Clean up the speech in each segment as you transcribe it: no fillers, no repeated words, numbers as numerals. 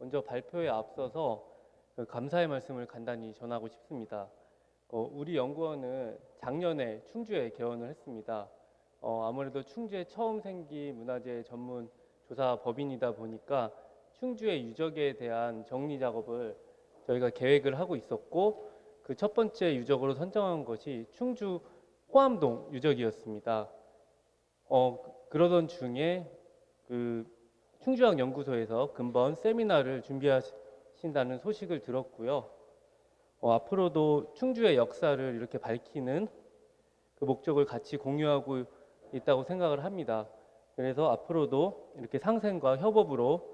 먼저 발표에 앞서서 감사의 말씀을 간단히 전하고 싶습니다. 우리 연구원은 작년에 충주에 개원을 했습니다. 아무래도 충주에 처음 생긴 문화재 전문 조사 법인이다 보니까 충주의 유적에 대한 정리 작업을 저희가 계획을 하고 있었고, 그 첫 번째 유적으로 선정한 것이 충주 호암동 유적이었습니다. 그러던 중에 그 충주학연구소에서 근본 세미나를 준비하신다는 소식을 들었고요. 앞으로도 충주의 역사를 이렇게 밝히는 그 목적을 같이 공유하고 있다고 생각을 합니다. 그래서 앞으로도 이렇게 상생과 협업으로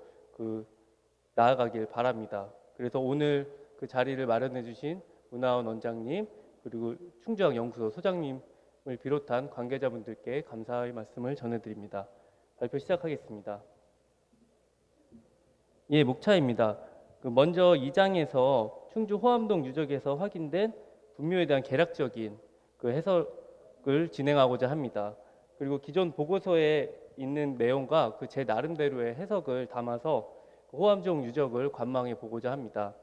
나아가길 바랍니다. 그래서 오늘 그 자리를 마련해 주신 문화원 원장님, 그리고 충주학연구소 소장님을 비롯한 관계자분들께 감사의 말씀을 전해드립니다. 발표 시작하겠습니다. 예, 목차입니다. 먼저 2장에서 충주 호암동 유적에서 확인된 분묘에 대한 개략적인 해석을 진행하고자 합니다. 그리고 기존 보고서에 있는 내용과 제 나름대로의 해석을 담아서 호암동 유적을 관망해 보고자 합니다.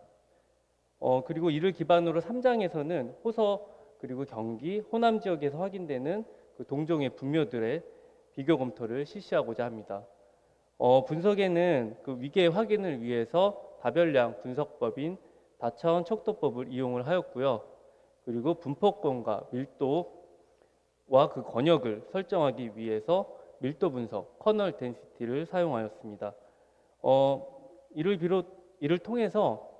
그리고 이를 기반으로 3장에서는 호서 그리고 경기, 호남 지역에서 확인되는 동종의 분묘들의 비교 검토를 실시하고자 합니다. 분석에는 위계 확인을 위해서 다별량 분석법인 다차원 척도법을 이용을 하였고요. 그리고 분포권과 밀도와 권역을 설정하기 위해서 밀도 분석, 커널 덴시티를 사용하였습니다. 이를 통해서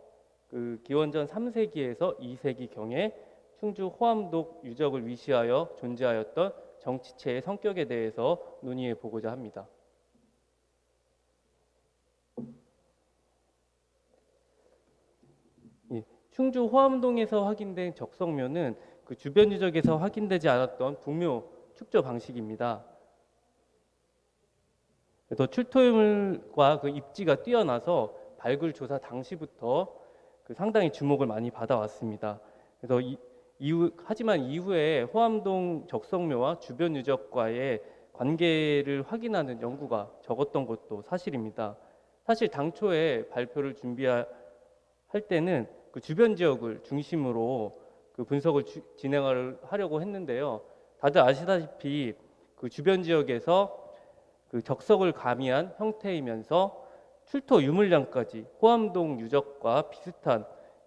기원전 3세기에서 2세기경에 충주 호암동 유적을 위시하여 존재하였던 정치체의 성격에 대해서 논의해 보고자 합니다. 충주 호암동에서 확인된 적성묘는 주변 유적에서 확인되지 않았던 분묘 축조 방식입니다. 그래서 출토율과 입지가 뛰어나서 발굴 조사 당시부터 상당히 주목을 많이 받아왔습니다. 그래서 하지만 이후에 호암동 적성묘와 주변 유적과의 관계를 확인하는 연구가 적었던 것도 사실입니다. 사실 당초에 발표를 준비할 때는 주변 지역을 중심으로 분석을 진행하려고 했는데요. 다들 아시다시피 주변 지역에서 적석을 가미한 형태이면서 출토 유물량까지 호암동 유적과 비슷한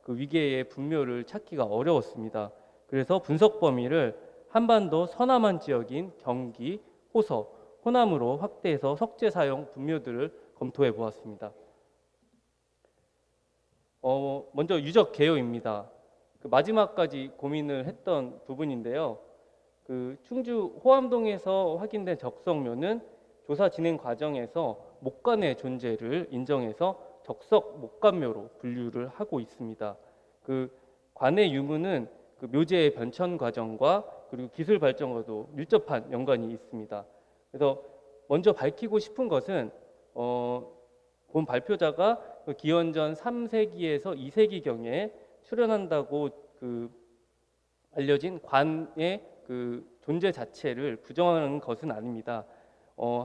위계의 분묘를 찾기가 어려웠습니다. 그래서 분석 범위를 한반도 서남한 지역인 경기, 호서, 호남으로 확대해서 석재 사용 분묘들을 검토해 보았습니다. 먼저 유적 개요입니다. 마지막까지 고민을 했던 부분인데요. 충주 호암동에서 확인된 적석묘는 조사 진행 과정에서 목관의 존재를 인정해서 적석 목관묘로 분류를 하고 있습니다. 관의 유무는 묘제의 변천 과정과 그리고 기술 발전과도 밀접한 연관이 있습니다. 그래서 먼저 밝히고 싶은 것은 본 발표자가 기원전 3세기에서 2세기경에 출현한다고 알려진 관의 존재 자체를 부정하는 것은 아닙니다.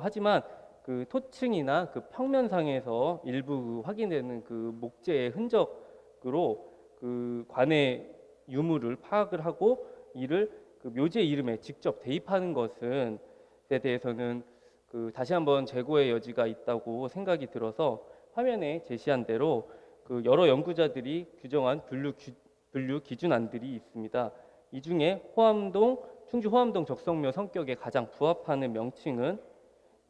하지만 토층이나 평면상에서 일부 확인되는 목재의 흔적으로 관의 유무를 파악을 하고 이를 묘제 이름에 직접 대입하는 것은 에 대해서는 다시 한번 재고의 여지가 있다고 생각이 들어서 화면에 제시한 대로 여러 연구자들이 규정한 분류 기준안들이 있습니다. 이 중에 충주 호암동 적성묘 성격에 가장 부합하는 명칭은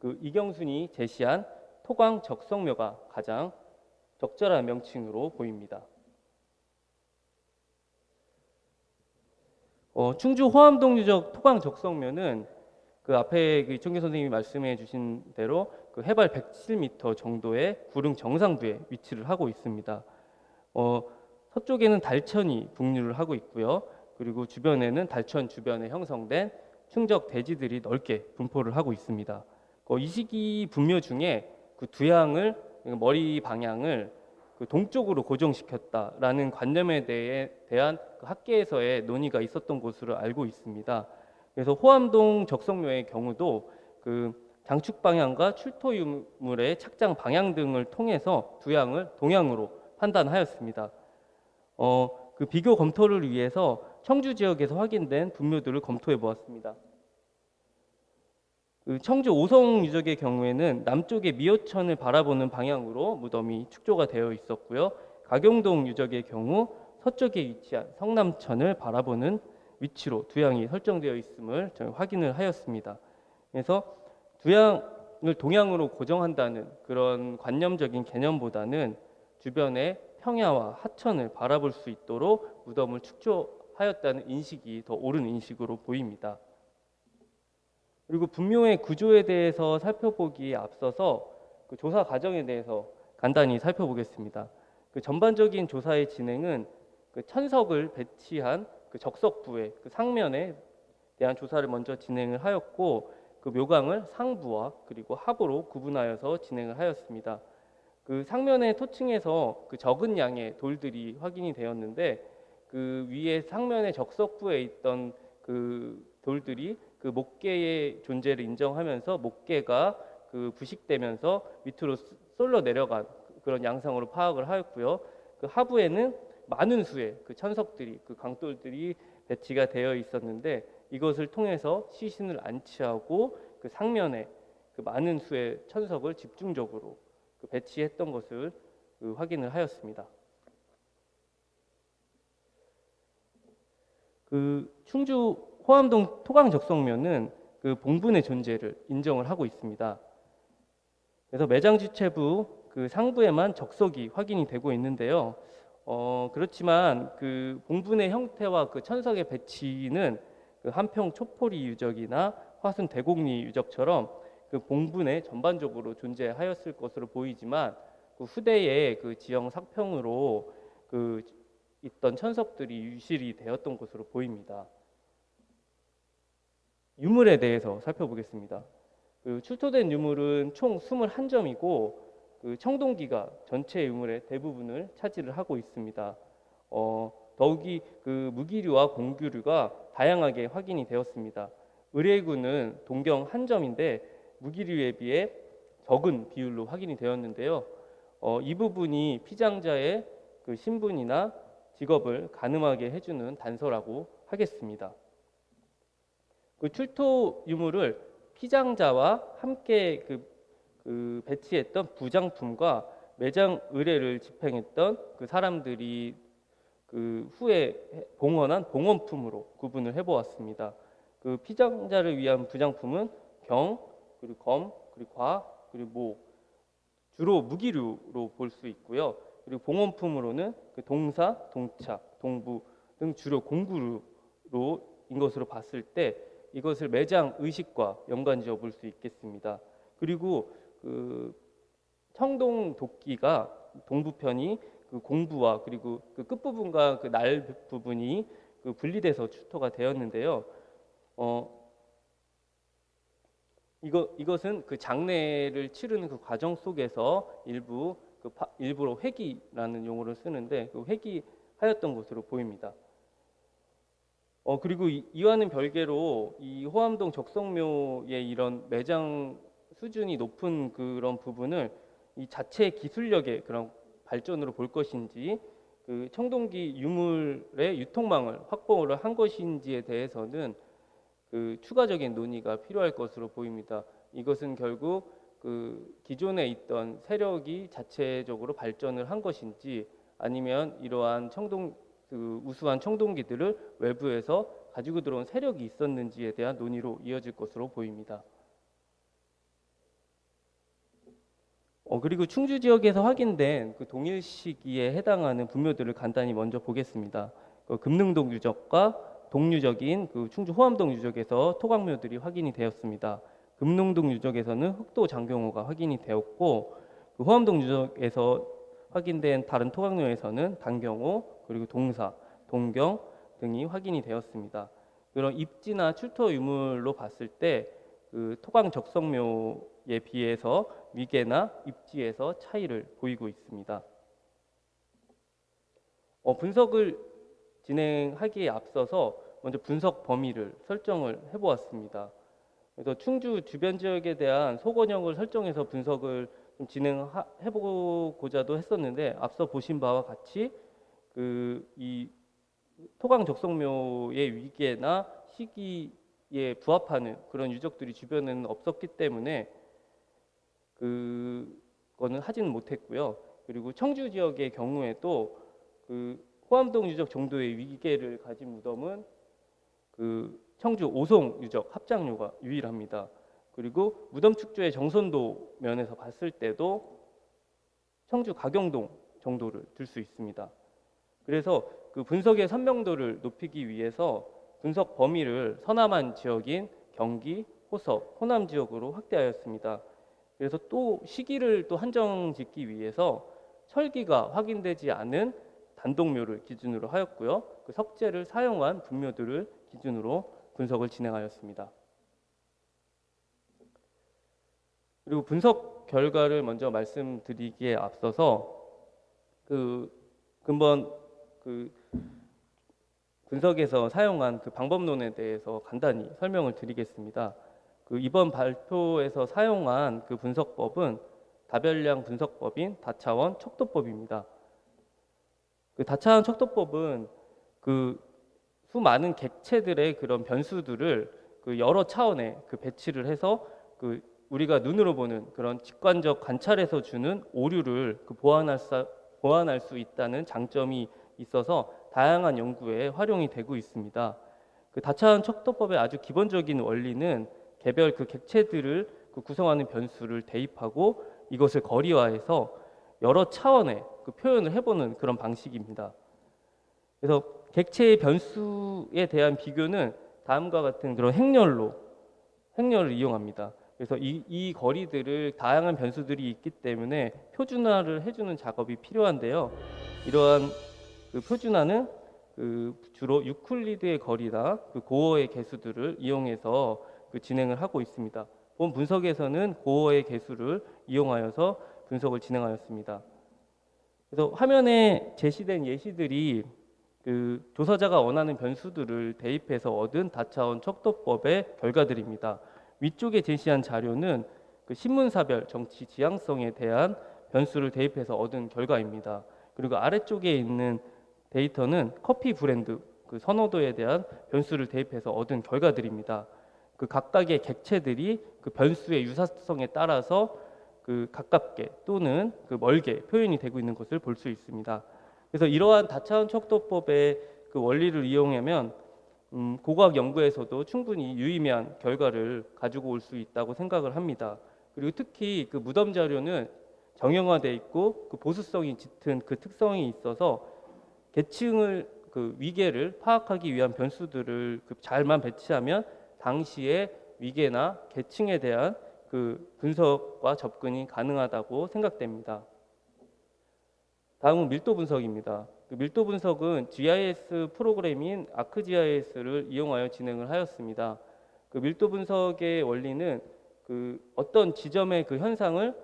이경순이 제시한 토광 적성묘가 가장 적절한 명칭으로 보입니다. 충주 호암동 유적 토광 적성묘는 앞에 이종기 선생님이 말씀해 주신 대로 해발 107m 정도의 구릉 정상부에 위치를 하고 있습니다. 서쪽에는 달천이 북류를 하고 있고요. 그리고 주변에는 달천 주변에 형성된 충적 대지들이 넓게 분포를 하고 있습니다. 이 시기 분묘 중에 두양을 머리 방향을 동쪽으로 고정시켰다라는 관념에 대한 학계에서의 논의가 있었던 것으로 알고 있습니다. 그래서 호암동 적성묘의 경우도 장축 방향과 출토 유물의 착장 방향 등을 통해서 두양을 동양으로 판단하였습니다. 그 비교 검토를 위해서 청주 지역에서 확인된 분묘들을 검토해 보았습니다. 그 청주 오성 유적의 경우에는 남쪽의 미호천을 바라보는 방향으로 무덤이 축조가 되어 있었고요. 가경동 유적의 경우 서쪽에 위치한 성남천을 바라보는 위치로 두양이 설정되어 있음을 저희 확인을 하였습니다. 그래서 두양을 동양으로 고정한다는 그런 관념적인 개념보다는 주변의 평야와 하천을 바라볼 수 있도록 무덤을 축조하였다는 인식이 더 옳은 인식으로 보입니다. 그리고 분묘의 구조에 대해서 살펴보기에 앞서서 그 조사 과정에 대해서 간단히 살펴보겠습니다. 그 전반적인 조사의 진행은 그 천석을 배치한 그 적석부의 그 상면에 대한 조사를 먼저 진행을 하였고, 그 묘강을 상부와 그리고 하부로 구분하여서 진행을 하였습니다. 그 상면의 토층에서 그 적은 양의 돌들이 확인이 되었는데, 그 위에 상면의 적석부에 있던 그 돌들이 그 목계의 존재를 인정하면서 목계가 그 부식되면서 밑으로 쏠려 내려간 그런 양상으로 파악을 하였고요. 그 하부에는 많은 수의 그 천석들이, 그 강돌들이 배치가 되어 있었는데, 이것을 통해서 시신을 안치하고 그 상면에 그 많은 수의 천석을 집중적으로 그 배치했던 것을 그 확인을 하였습니다. 그 충주 호암동 토강적성묘는 그 봉분의 존재를 인정을 하고 있습니다. 그래서 매장 주체부 그 상부에만 적석이 확인이 되고 있는데요. 그렇지만 그 봉분의 형태와 그 천석의 배치는 그 한평 초포리 유적이나 화순 대곡리 유적처럼 그 봉분에 전반적으로 존재하였을 것으로 보이지만, 그 후대의 그 지형 상평으로 그 있던 천석들이 유실이 되었던 것으로 보입니다. 유물에 대해서 살펴보겠습니다. 그 출토된 유물은 총 21점이고 그 청동기가 전체 유물의 대부분을 차지를 하고 있습니다. 더욱이 그 무기류와 공규류가 다양하게 확인이 되었습니다. 의뢰구는 동경 한 점인데 무기류에 비해 적은 비율로 확인이 되었는데요. 이 부분이 피장자의 그 신분이나 직업을 가늠하게 해주는 단서라고 하겠습니다. 그 출토 유물을 피장자와 함께 그 배치했던 부장품과 매장 의뢰를 집행했던 그 사람들이 그 후에 봉헌한 봉헌품으로 구분을 해보았습니다. 그 피장자를 위한 부장품은 경, 그리고 검, 그리고 과, 그리고 모, 주로 무기류로 볼 수 있고요. 그리고 봉헌품으로는 그 동사, 동착, 동부 등 주로 공구류로인 것으로 봤을 때 이것을 매장 의식과 연관지어 볼 수 있겠습니다. 그리고 그 청동 도끼가 동부편이 그 공부와 그리고 그 끝부분과 그 날 부분이 그 분리돼서 출토가 되었는데요. 이것은 그 장례를 치르는 그 과정 속에서 일부러 회기라는 용어를 쓰는데 그 회기하였던 것으로 보입니다. 그리고 이와는 별개로 이 호암동 적성묘의 이런 매장 수준이 높은 그런 부분을 이 자체 기술력의 그런 발전으로 볼 것인지, 그 청동기 유물의 유통망을 확보를 한 것인지에 대해서는 그 추가적인 논의가 필요할 것으로 보입니다. 이것은 결국 그 기존에 있던 세력이 자체적으로 발전을 한 것인지, 아니면 이러한 그 우수한 청동기들을 외부에서 가지고 들어온 세력이 있었는지에 대한 논의로 이어질 것으로 보입니다. 그리고 충주 지역에서 확인된 그 동일 시기에 해당하는 분묘들을 간단히 먼저 보겠습니다. 그 금능동 유적과 동유적인 그 충주 호암동 유적에서 토광묘들이 확인이 되었습니다. 금능동 유적에서는 흑도 장경호가 확인이 되었고, 그 호암동 유적에서 확인된 다른 토광묘에서는 단경호, 그리고 동사, 동경 등이 확인이 되었습니다. 그런 입지나 출토 유물로 봤을 때 그 토광 적성묘에 비해서 위계나 입지에서 차이를 보이고 있습니다. 분석을 진행하기에 앞서서 먼저 분석 범위를 설정을 해보았습니다. 그래서 충주 주변 지역에 대한 속원형을 설정해서 분석을 좀 진행해보고자도 했었는데, 앞서 보신 바와 같이 이 토강 적성묘의 위계나 시기에 부합하는 그런 유적들이 주변에는 없었기 때문에 그거는 하지는 못했고요. 그리고 청주 지역의 경우에도 호암동 유적 정도의 위계를 가진 무덤은 청주 오송 유적 합작료가 유일합니다. 그리고 무덤 축조의 정선도 면에서 봤을 때도 청주 가경동 정도를 들 수 있습니다. 그래서 분석의 선명도를 높이기 위해서 분석 범위를 서남한 지역인 경기, 호서, 호남 지역으로 확대하였습니다. 그래서 또 시기를 또 한정 짓기 위해서 철기가 확인되지 않은 단독묘를 기준으로 하였고요. 석재를 사용한 분묘들을 기준으로 분석을 진행하였습니다. 그리고 분석 결과를 먼저 말씀드리기에 앞서서 근본 분석에서 사용한 방법론에 대해서 간단히 설명을 드리겠습니다. 이번 발표에서 사용한 분석법은 다별량 분석법인 다차원 척도법입니다. 다차원 척도법은 수많은 객체들의 그런 변수들을 여러 차원에 배치를 해서 우리가 눈으로 보는 그런 직관적 관찰에서 주는 오류를 보완할 수 있다는 장점이 있어서 다양한 연구에 활용이 되고 있습니다. 다차원 척도법의 아주 기본적인 원리는 개별 객체들을 구성하는 변수를 대입하고 이것을 거리화해서 여러 차원의 표현을 해보는 그런 방식입니다. 그래서 객체의 변수에 대한 비교는 다음과 같은 그런 행렬을 이용합니다. 그래서 이 거리들을 다양한 변수들이 있기 때문에 표준화를 해주는 작업이 필요한데요. 이러한 표준화는 주로 유클리드의 거리나 고어의 개수들을 이용해서 진행을 하고 있습니다. 본 분석에서는 고어의 개수를 이용하여서 분석을 진행하였습니다. 그래서 화면에 제시된 예시들이 조사자가 원하는 변수들을 대입해서 얻은 다차원 척도법의 결과들입니다. 위쪽에 제시한 자료는 신문사별 정치 지향성에 대한 변수를 대입해서 얻은 결과입니다. 그리고 아래쪽에 있는 데이터는 커피 브랜드 선호도에 대한 변수를 대입해서 얻은 결과들입니다. 각각의 객체들이 변수의 유사성에 따라서 가깝게 또는 멀게 표현이 되고 있는 것을 볼 수 있습니다. 그래서 이러한 다차원 척도법의 원리를 이용하면 고고학 연구에서도 충분히 유의미한 결과를 가지고 올 수 있다고 생각을 합니다. 그리고 특히 무덤 자료는 정형화되어 있고 보수성이 짙은 특성이 있어서 계층을 위계를 파악하기 위한 변수들을 잘만 배치하면 당시의 위계나 계층에 대한 분석과 접근이 가능하다고 생각됩니다. 다음은 밀도 분석입니다. 밀도 분석은 GIS 프로그램인 ArcGIS를 이용하여 진행을 하였습니다. 밀도 분석의 원리는 어떤 지점의 현상을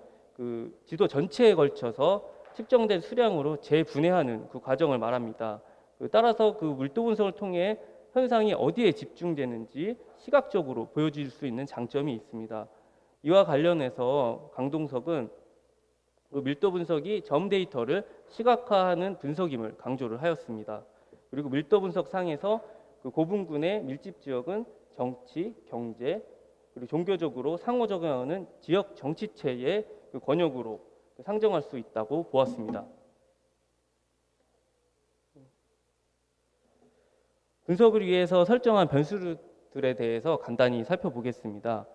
지도 전체에 걸쳐서 측정된 수량으로 재분해하는 과정을 말합니다. 따라서 밀도 분석을 통해 현상이 어디에 집중되는지 시각적으로 보여줄 수 있는 장점이 있습니다. 이와 관련해서 강동석은 밀도 분석이 점 데이터를 시각화하는 분석임을 강조를 하였습니다. 그리고 밀도 분석 상에서 고분군의 밀집 지역은 정치, 경제, 그리고 종교적으로 상호작용하는 지역 정치체의 권역으로 상정할 수 있다고 보았습니다. 분석을 위해서 설정한 변수들에 대해서 간단히 살펴보겠습니다.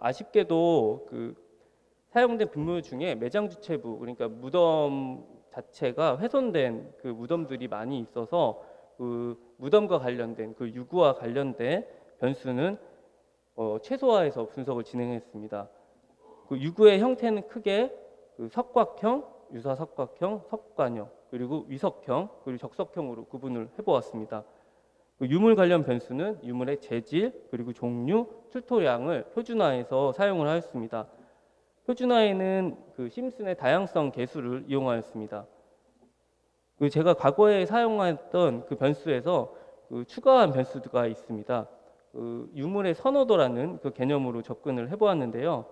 아쉽게도 사용된 분묘 중에 매장 주체부, 그러니까 무덤 자체가 훼손된 무덤들이 많이 있어서 무덤과 관련된 유구와 관련된 변수는 최소화해서 분석을 진행했습니다. 유구의 형태는 크게 석곽형, 유사석곽형, 석관형, 그리고 위석형, 그리고 적석형으로 구분을 해보았습니다. 유물 관련 변수는 유물의 재질, 그리고 종류, 출토량을 표준화해서 사용을 하였습니다. 표준화에는 심슨의 다양성 계수를 이용하였습니다. 제가 과거에 사용했던 변수에서 추가한 변수가 있습니다. 그 유물의 선호도라는 그 개념으로 접근을 해보았는데요.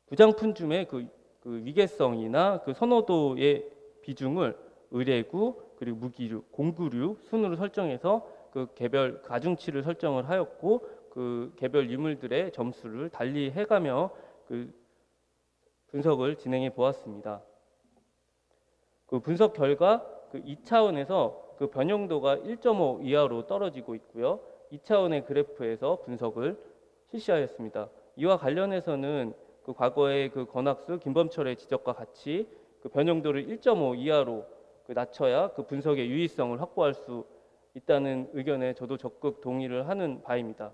부장품쯤의 그 위계성이나 그 선호도의 비중을 의뢰구 그리고 무기류, 공구류 순으로 설정해서 그 개별 가중치를 설정을 하였고 그 개별 유물들의 점수를 달리 해가며 그 분석을 진행해 보았습니다. 그 분석 결과 그 2차원에서 그 변형도가 1.5 이하로 떨어지고 있고요. 2차원의 그래프에서 분석을 실시하였습니다. 이와 관련해서는 그 과거의 그 권학수, 김범철의 지적과 같이 그 변형도를 1.5 이하로 그 낮춰야 그 분석의 유의성을 확보할 수 있다는 의견에 저도 적극 동의를 하는 바입니다.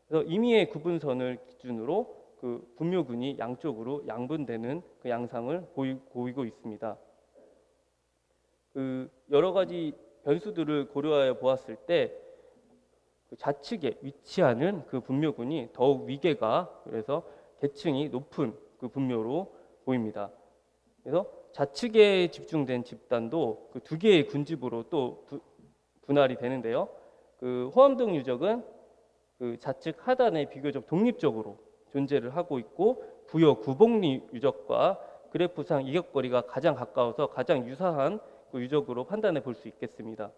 그래서 임의의 구분선을 기준으로 그 분묘군이 양쪽으로 양분되는 그 양상을 보이고 있습니다. 그 여러 가지 변수들을 고려하여 보았을 때 그 좌측에 위치하는 그 분묘군이 더욱 위계가 그래서 계층이 높은 그 분묘로 보입니다. 그래서 좌측에 집중된 집단도 그 두 개의 군집으로 또 분할이 되는데요. 그 호암동 유적은 그 좌측 하단에 비교적 독립적으로 존재를 하고 있고 부여 구복리 유적과 그래프상 이격거리가 가장 가까워서 가장 유사한 그 유적으로 판단해 볼 수 있겠습니다.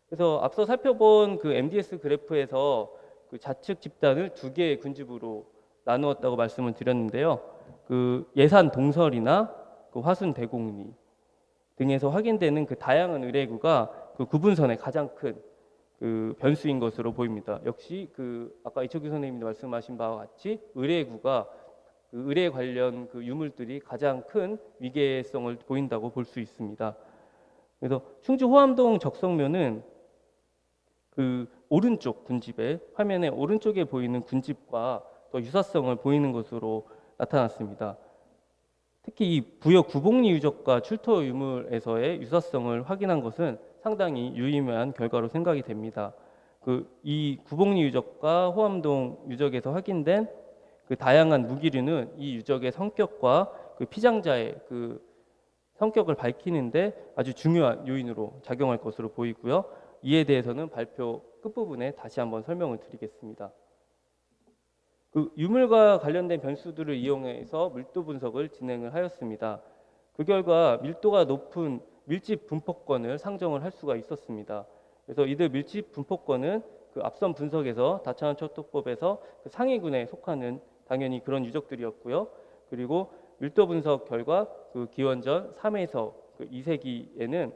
그래서 앞서 살펴본 그 MDS 그래프에서 그 좌측 집단을 두 개의 군집으로 나누었다고 말씀을 드렸는데요. 그 예산 동설이나 그 화순 대곡리 등에서 확인되는 그 다양한 의뢰구가 그 구분선의 가장 큰 그 변수인 것으로 보입니다. 역시 그 아까 이철규 선생님이 말씀하신 바와 같이 의뢰구가 그 의뢰 관련 그 유물들이 가장 큰 위계성을 보인다고 볼 수 있습니다. 그래서 충주 호암동 적성묘는 그 오른쪽 군집에 화면의 오른쪽에 보이는 군집과 더 유사성을 보이는 것으로 나타났습니다. 특히 이 부여 구복리 유적과 출토 유물에서의 유사성을 확인한 것은 상당히 유의미한 결과로 생각이 됩니다. 그 이 구복리 유적과 호암동 유적에서 확인된 그 다양한 무기류는 이 유적의 성격과 그 피장자의 그 성격을 밝히는데 아주 중요한 요인으로 작용할 것으로 보이고요. 이에 대해서는 발표 끝부분에 다시 한번 설명을 드리겠습니다. 그 유물과 관련된 변수들을 이용해서 밀도 분석을 진행을 하였습니다. 그 결과 밀도가 높은 밀집 분포권을 상정을 할 수가 있었습니다. 그래서 이들 밀집 분포권은 그 앞선 분석에서 다차원 척도법에서 그 상위군에 속하는 당연히 그런 유적들이었고요. 그리고 밀도 분석 결과 그 기원전 3에서 그 2세기에는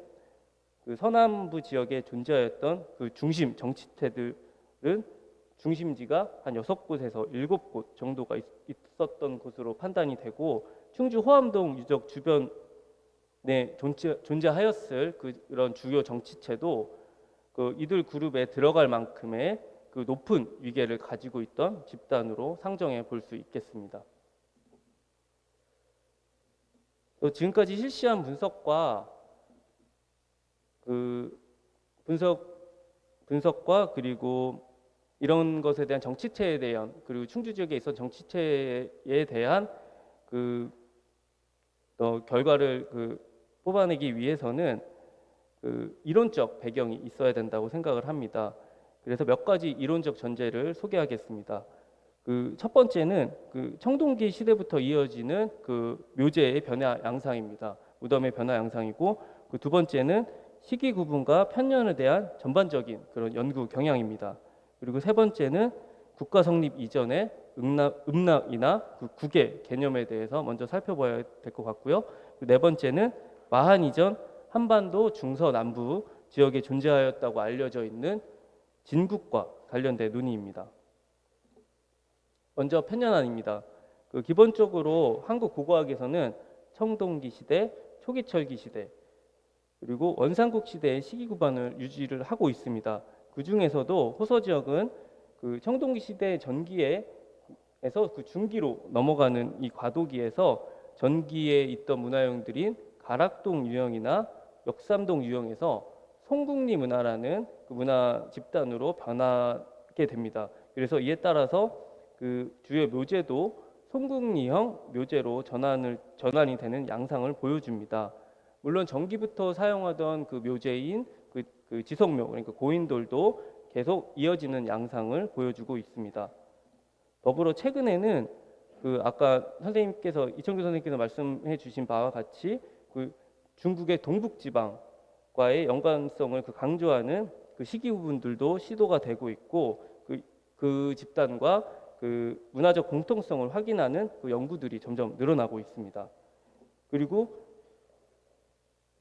그 서남부 지역에 존재하였던 그 중심 정치체들은 중심지가 한 6곳에서 7곳 정도가 있었던 것으로 판단이 되고 충주 호암동 유적 주변에 존재하였을 그런 주요 정치체도 그 이들 그룹에 들어갈 만큼의 그 높은 위계를 가지고 있던 집단으로 상정해 볼 수 있겠습니다. 또 지금까지 실시한 분석과 그 분석과 그리고 이런 것에 대한 정치체에 대한 그리고 충주 지역에 있어 정치체에 대한 그 결과를 그 뽑아내기 위해서는 그 이론적 배경이 있어야 된다고 생각을 합니다. 그래서 몇 가지 이론적 전제를 소개하겠습니다. 그 첫 번째는 그 청동기 시대부터 이어지는 그 묘제의 변화 양상입니다. 무덤의 변화 양상이고 그 두 번째는 시기 구분과 편년에 대한 전반적인 그런 연구 경향입니다. 그리고 세 번째는 국가 성립 이전의 음락이나 그 국의 개념에 대해서 먼저 살펴봐야 될 것 같고요. 네 번째는 마한 이전 한반도 중서남부 지역에 존재하였다고 알려져 있는 진국과 관련된 논의입니다. 먼저 편년안입니다. 그 기본적으로 한국 고고학에서는 청동기 시대, 초기철기 시대, 그리고 원삼국 시대의 시기 구반을 유지를 하고 있습니다. 그 중에서도 호서 지역은 그 청동기 시대 전기에서 그 중기로 넘어가는 이 과도기에서 전기에 있던 문화형들인 가락동 유형이나 역삼동 유형에서 송국리 문화라는 그 문화 집단으로 변하게 됩니다. 그래서 이에 따라서 그 주요 묘제도 송국리형 묘제로 전환이 되는 양상을 보여줍니다. 물론 전기부터 사용하던 그 묘제인 그 지성묘, 그러니까 고인돌도 계속 이어지는 양상을 보여주고 있습니다. 더불어 최근에는 그 아까 이청규 선생님께서 말씀해 주신 바와 같이 그 중국의 동북지방과의 연관성을 강조하는 그 시기 부분들도 시도가 되고 있고, 그 집단과 그 문화적 공통성을 확인하는 그 연구들이 점점 늘어나고 있습니다. 그리고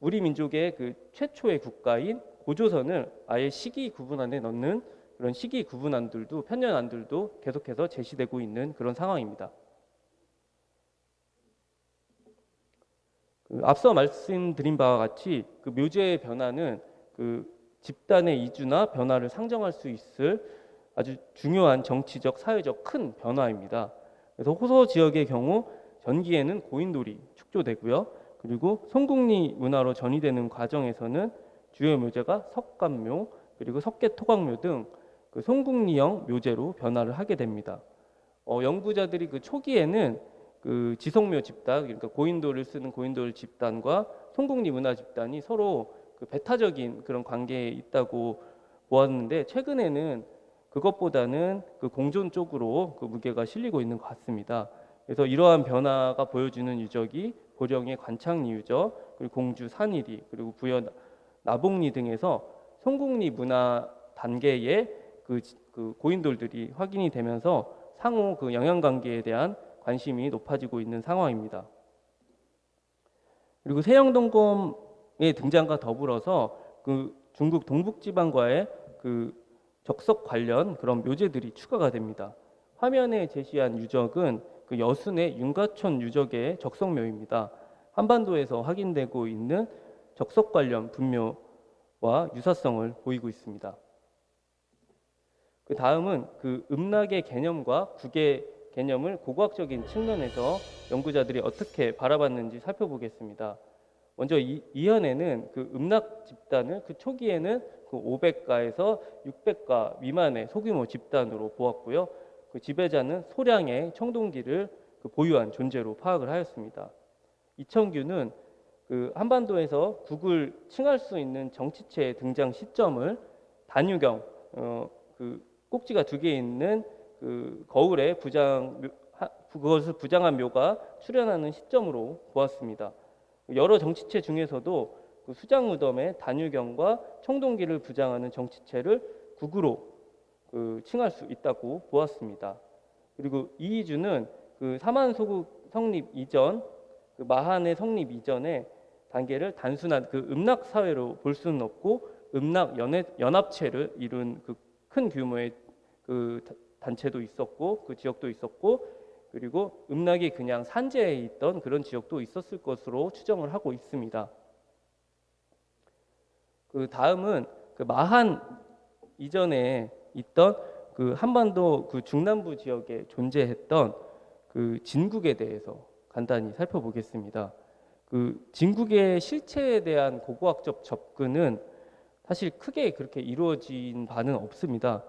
우리 민족의 그 최초의 국가인 고조선을 아예 시기 구분 안에 넣는 그런 시기 구분안들도, 편년안들도 계속해서 제시되고 있는 그런 상황입니다. 앞서 말씀드린 바와 같이 그 묘제의 변화는 그 집단의 이주나 변화를 상정할 수 있을 아주 중요한 정치적, 사회적 큰 변화입니다. 그래서 호서 지역의 경우 전기에는 고인돌이 축조되고요. 그리고 송국리 문화로 전이되는 과정에서는 주요 묘제가 석간묘, 그리고 석계토각묘 등 그 송국리형 묘제로 변화를 하게 됩니다. 연구자들이 그 초기에는 그 지성묘 집단, 그러니까 고인돌을 쓰는 고인돌 집단과 송국리 문화 집단이 서로 그 배타적인 그런 관계에 있다고 보았는데, 최근에는 그것보다는 그 공존 쪽으로 그 무게가 실리고 있는 것 같습니다. 그래서 이러한 변화가 보여주는 유적이 보령의 관창리 유적, 그리고 공주 산이리, 그리고 부여 나봉리 등에서 송국리 문화 단계의 그 고인돌들이 확인이 되면서 상호 그 영향관계에 대한 관심이 높아지고 있는 상황입니다. 그리고 세영동검의 등장과 더불어서 그 중국 동북지방과의 그 적석 관련 그런 묘제들이 추가가 됩니다. 화면에 제시한 유적은 그 여순의 윤가촌 유적의 적석묘입니다. 한반도에서 확인되고 있는 적석 관련 분묘와 유사성을 보이고 있습니다. 그 다음은 그 음락의 개념과 국의 개념을 고고학적인 측면에서 연구자들이 어떻게 바라봤는지 살펴보겠습니다. 먼저 이현에는 그 음락 집단을 그 초기에는 그 500가에서 600가 미만의 소규모 집단으로 보았고요. 그 지배자는 소량의 청동기를 그 보유한 존재로 파악을 하였습니다. 이청규는 그 한반도에서 국을 칭할 수 있는 정치체의 등장 시점을 단유경, 그 꼭지가 2개 있는 그 거울에 그것을 부장한 묘가 출현하는 시점으로 보았습니다. 여러 정치체 중에서도 그 수장 무덤에 단유경과 청동기를 부장하는 정치체를 국으로 그 칭할 수 있다고 보았습니다. 그리고 이희주는 그 사만소국 성립 이전, 그 마한의 성립 이전의 단계를 단순한 그 음락 사회로 볼 수는 없고, 음락 연합체를 이룬 그 큰 규모의 그 단체도 있었고, 그 지역도 있었고, 그리고 음락이 그냥 산재에 있던 그런 지역도 있었을 것으로 추정을 하고 있습니다. 그 다음은 그 마한 이전에 있던 그 한반도 그 중남부 지역에 존재했던 그 진국에 대해서 간단히 살펴보겠습니다. 그 진국의 실체에 대한 고고학적 접근은 사실 크게 그렇게 이루어진 바는 없습니다.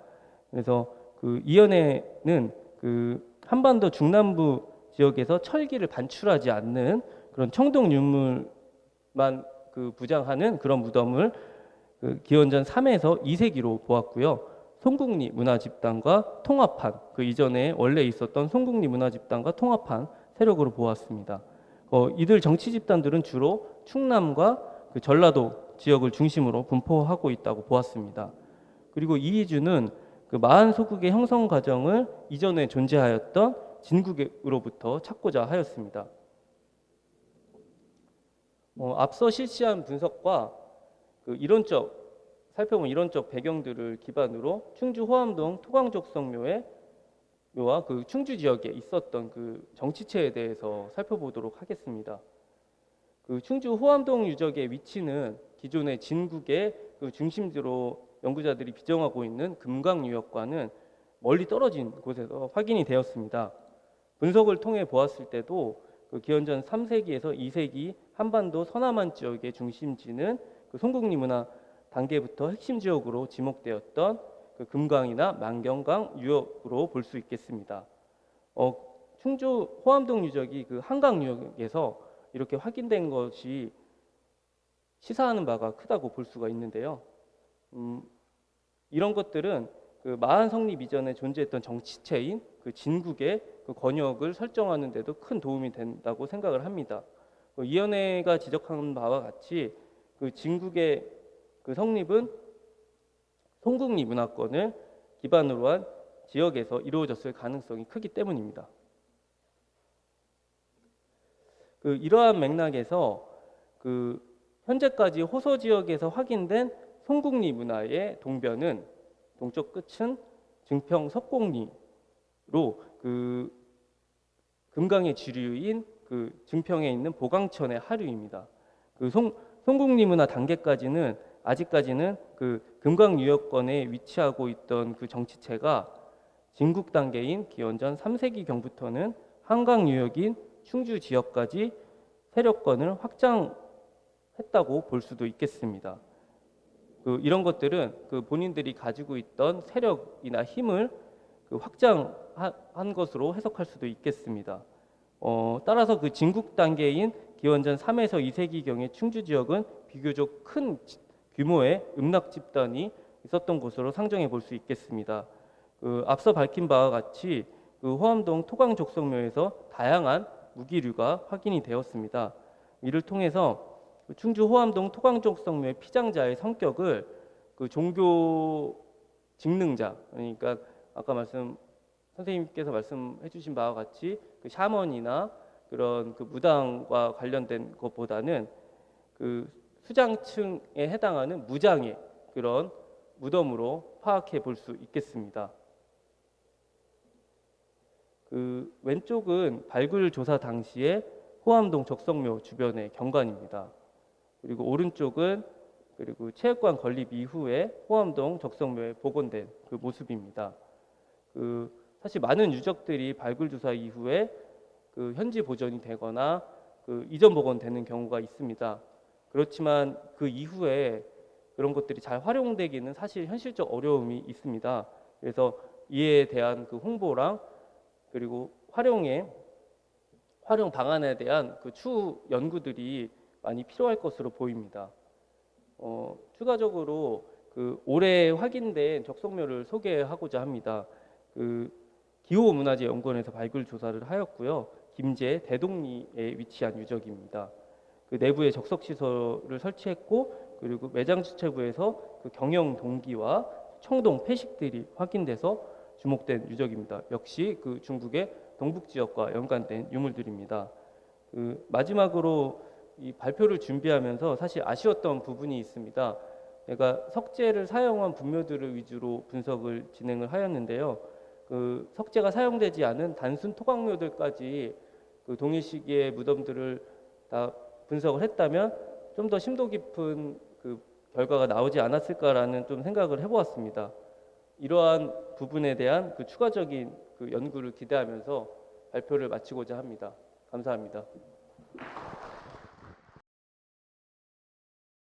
그래서 그 이연에는 그 한반도 중남부 지역에서 철기를 반출하지 않는 그런 청동 유물만 그 부장하는 그런 무덤을 그 기원전 3에서 2세기로 보았고요. 송국리 문화 집단과 통합한, 그 이전에 원래 있었던 송국리 문화 집단과 통합한 세력으로 보았습니다. 이들 정치 집단들은 주로 충남과 그 전라도 지역을 중심으로 분포하고 있다고 보았습니다. 그리고 이희주는 그 마한 소국의 형성 과정을 이전에 존재하였던 진국으로부터 찾고자 하였습니다. 앞서 실시한 분석과 그 살펴본 이론적 배경들을 기반으로 충주 호암동 토광적성묘와 그 충주 지역에 있었던 그 정치체에 대해서 살펴보도록 하겠습니다. 그 충주 호암동 유적의 위치는 기존의 진국의 그 중심지로 연구자들이 비정하고 있는 금강유역과는 멀리 떨어진 곳에서 확인이 되었습니다. 분석을 통해 보았을 때도 그 기원전 3세기에서 2세기 한반도 서남한 지역의 중심지는 그 송국리 문화 단계부터 핵심 지역으로 지목되었던 그 금강이나 만경강 유역으로 볼 수 있겠습니다. 충주 호암동 유적이 그 한강 유역에서 이렇게 확인된 것이 시사하는 바가 크다고 볼 수가 있는데요. 이런 것들은 그 마한 성립 이전에 존재했던 정치체인 그 진국의 그 권역을 설정하는 데도 큰 도움이 된다고 생각을 합니다. 이연회가 지적한 바와 같이 그 진국의 그 성립은 송국리 문화권을 기반으로 한 지역에서 이루어졌을 가능성이 크기 때문입니다. 이러한 맥락에서 현재까지 호서 지역에서 확인된 송국리 문화의 동변은 동쪽 끝은 증평 석곡리로 금강의 지류인 증평에 있는 보강천의 하류입니다. 송국리 문화 단계까지는 아직까지는 금강 유역권에 위치하고 있던 그 정치체가 진국 단계인 기원전 3세기 경부터는 한강 유역인 충주 지역까지 세력권을 확장했다고 볼 수도 있겠습니다. 이런 것들은 본인들이 가지고 있던 세력이나 힘을 확장한 것으로 해석할 수도 있겠습니다. 따라서 진국 단계인 기원전 3에서 2세기경의 충주 지역은 비교적 큰 규모의 음락 집단이 있었던 곳으로 상정해 볼 수 있겠습니다. 앞서 밝힌 바와 같이 호암동 토광족성묘에서 다양한 무기류가 확인이 되었습니다. 이를 통해서 충주 호암동 토광족성묘의 피장자의 성격을 종교 직능자, 그러니까 아까 선생님께서 말씀해 주신 바와 같이 샤먼이나 그런 무당과 관련된 것보다는 수장층에 해당하는 무장의 그런 무덤으로 파악해 볼 수 있겠습니다. 왼쪽은 발굴 조사 당시에 호암동 적성묘 주변의 경관입니다. 그리고 오른쪽은 체육관 건립 이후에 호암동 적성묘에 복원된 모습입니다. 사실 많은 유적들이 발굴 조사 이후에 현지 보존이 되거나 이전 복원되는 경우가 있습니다. 그렇지만 그 이후에 그런 것들이 잘 활용되기는 사실 현실적 어려움이 있습니다. 그래서 이에 대한 홍보랑 그리고 활용 방안에 대한 추후 연구들이 많이 필요할 것으로 보입니다. 추가적으로 올해 확인된 적성묘를 소개하고자 합니다. 기호문화재연구원에서 발굴 조사를 하였고요. 김제 대동리에 위치한 유적입니다. 내부에 적석 시설을 설치했고, 그리고 매장 주체부에서 경영 동기와 청동 폐식들이 확인돼서 주목된 유적입니다. 역시 중국의 동북 지역과 연관된 유물들입니다. 마지막으로 이 발표를 준비하면서 사실 아쉬웠던 부분이 있습니다. 내가 석재를 사용한 분묘들을 위주로 분석을 진행을 하였는데요. 석재가 사용되지 않은 단순 토광묘들까지 동일 시기의 무덤들을 다 분석을 했다면 좀 더 심도 깊은 결과가 나오지 않았을까라는 좀 생각을 해보았습니다. 이러한 부분에 대한 추가적인 연구를 기대하면서 발표를 마치고자 합니다. 감사합니다.